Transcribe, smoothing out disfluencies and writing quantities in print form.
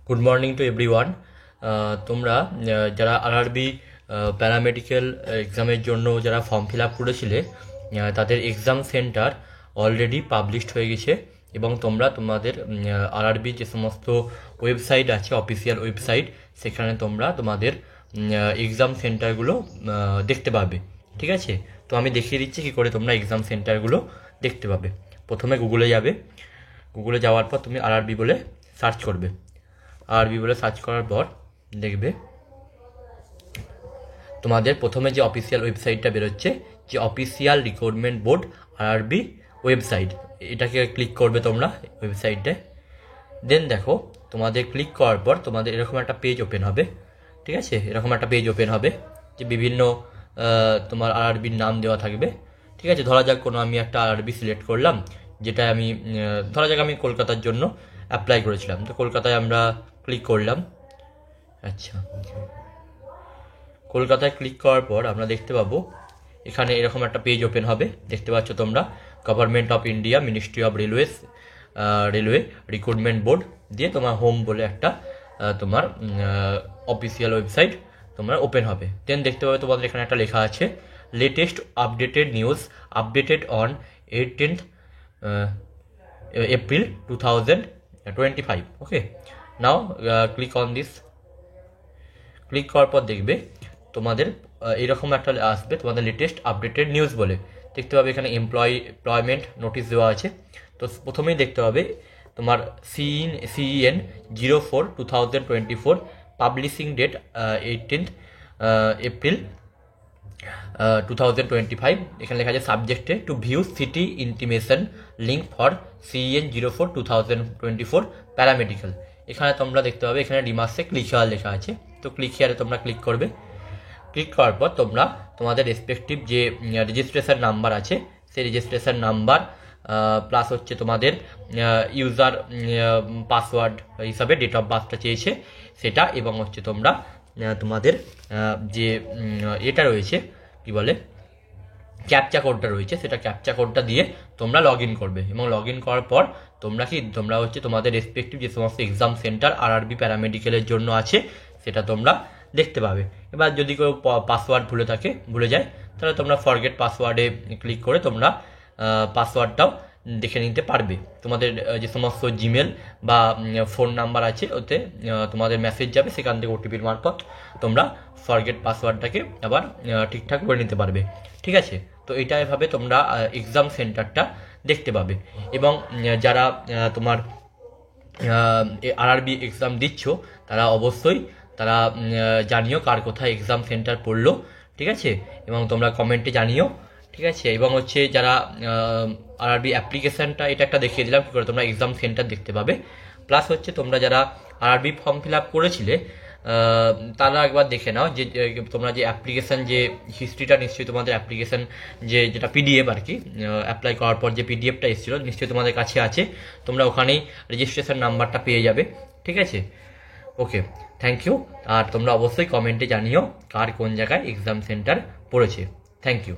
Good morning to everyone. তোমরা যারা RRB paramedical এক্সামের জন্য যারা ফর্ম ফিল আপ করেছিলে তাদের এক্সাম সেন্টার অলরেডি পাবলিশড হয়ে গেছে এবং তোমরা তোমাদের আরআরবি যে সমস্ত ওয়েবসাইট আছে, অফিসিয়াল ওয়েবসাইট, সেখানে তোমরা তোমাদের এক্সাম সেন্টারগুলো দেখতে পাবে। ঠিক আছে, তো আমি দেখিয়ে দিচ্ছি কী করে তোমরা এক্সাম সেন্টারগুলো দেখতে পাবে। প্রথমে গুগলে যাবে, গুগলে যাওয়ার পর তুমি আরআরবি বলে সার্চ করবে। আরবি বলে সার্চ করার পর দেখবে তোমাদের প্রথমে যে অফিসিয়াল ওয়েবসাইটটা বেরোচ্ছে, যে official recruitment board RRB website, এটাকে ক্লিক করবে তোমরা ওয়েবসাইটে। দেন দেখো তোমাদের ক্লিক করার পর তোমাদের এরকম একটা পেজ ওপেন হবে। ঠিক আছে, এরকম একটা পেজ ওপেন হবে যে বিভিন্ন তোমার আরআরবির নাম দেওয়া থাকবে। ঠিক আছে, ধরা যাক কোনো আমি একটা আরআরবি সিলেক্ট করলাম, যেটা আমি ধরা যাক আমি কলকাতার জন্য অ্যাপ্লাই করেছিলাম, তো কলকাতায় আমরা ক্লিক করলাম। আচ্ছা, কলকাতায় ক্লিক করার পর আমরা দেখতে পাবো এখানে এরকম একটা পেজ ওপেন হবে। দেখতে পাচ্ছ তোমরা government of India, ministry of railway recruitment board দিয়ে তোমার হোম বলে একটা তোমার অফিসিয়াল ওয়েবসাইট তোমার ওপেন হবে। দেন দেখতে পাবে তোমাদের এখানে একটা লেখা আছে latest updated news updated on 18th April 2025। Okay, now click on this. Click করার পর দেখবে তোমাদের এরকম একটা আসবে, তোমাদের লেটেস্ট আপডেটেড নিউজ বলে। দেখতে পাবে এখানে এমপ্লয়মেন্ট নোটিশ দেওয়া আছে। তো প্রথমেই দেখতে পাবে তোমার CEN 04/2024, publishing date 18th April 2025। এখানে লেখা আছে সাবজেক্টে two view city intimation link for CEN 04/2024 paramedical. এখানে তোমরা দেখতে পাবে এখানে রিমার্কসে ক্লিক হেয়ার লেখা আছে, তো ক্লিক হেয়ারে তোমরা ক্লিক করবে। ক্লিক করার পর তোমরা তোমাদের রেসপেক্টিভ যে রেজিস্ট্রেশন নাম্বার আছে, সেই রেজিস্ট্রেশন নাম্বার প্লাস হচ্ছে তোমাদের ইউজার পাসওয়ার্ড হিসাবে ডেট অফ বার্থটা চেয়েছে সেটা, এবং হচ্ছে তোমরা তোমাদের যে এটা রয়েছে কি বলে ক্যাপচা কোডটা রয়েছে, সেটা ক্যাপচা কোডটা দিয়ে তোমরা লগ ইন করবে। এবং লগ ইন করার পর তোমরা হচ্ছে তোমাদের রেসপেক্টিভ যে সমস্ত এক্সাম সেন্টার আরআরবি প্যারামেডিক্যালের জন্য আছে সেটা তোমরা দেখতে পাবে। এবার যদি কেউ পাসওয়ার্ড ভুলে যায়, তাহলে তোমরা ফরগেট পাসওয়ার্ডে ক্লিক করে তোমরা পাসওয়ার্ডটাও দেখে নিতে পারবে। তোমাদের যে সমস্ত জিমেল বা ফোন নাম্বার আছে ওতে তোমাদের মেসেজ যাবে, সেখান থেকে ওটিপির মারফত তোমরা ফরগেট পাসওয়ার্ডটাকে আবার ঠিকঠাক করে নিতে পারবে। ঠিক আছে, তো এটা এভাবে তোমরা এক্সাম সেন্টারটা দেখতে পাবে। এবং যারা তোমার আরআরবি এক্সাম দিচ্ছ তারা অবশ্যই জানিও কার কোথায় এক্সাম সেন্টার পড়লো। ঠিক আছে, এবং তোমরা কমেন্টে জানিও। ঠিক আছে, এবং হচ্ছে যারা আরআরবি অ্যাপ্লিকেশানটা, এটা একটা দেখিয়ে দিলাম কী করে তোমরা এক্সাম সেন্টার দেখতে পাবে। প্লাস হচ্ছে তোমরা যারা আরআরবি ফর্ম ফিল আপ করেছিলে তারা একবার দেখে নাও যে তোমরা যে অ্যাপ্লিকেশান যে হিস্ট্রিটা, নিশ্চয়ই তোমাদের অ্যাপ্লিকেশান যেটা পিডিএফ আর কি, অ্যাপ্লাই করার পর যে পিডিএফটা এসেছিলো নিশ্চয়ই তোমাদের কাছে আছে, তোমরা ওখানেই রেজিস্ট্রেশন নাম্বারটা পেয়ে যাবে। ঠিক আছে, ওকে, থ্যাংক ইউ। আর তোমরা অবশ্যই কমেন্টে জানিও কার কোন জায়গায় এক্সাম সেন্টার পড়েছে। Thank you.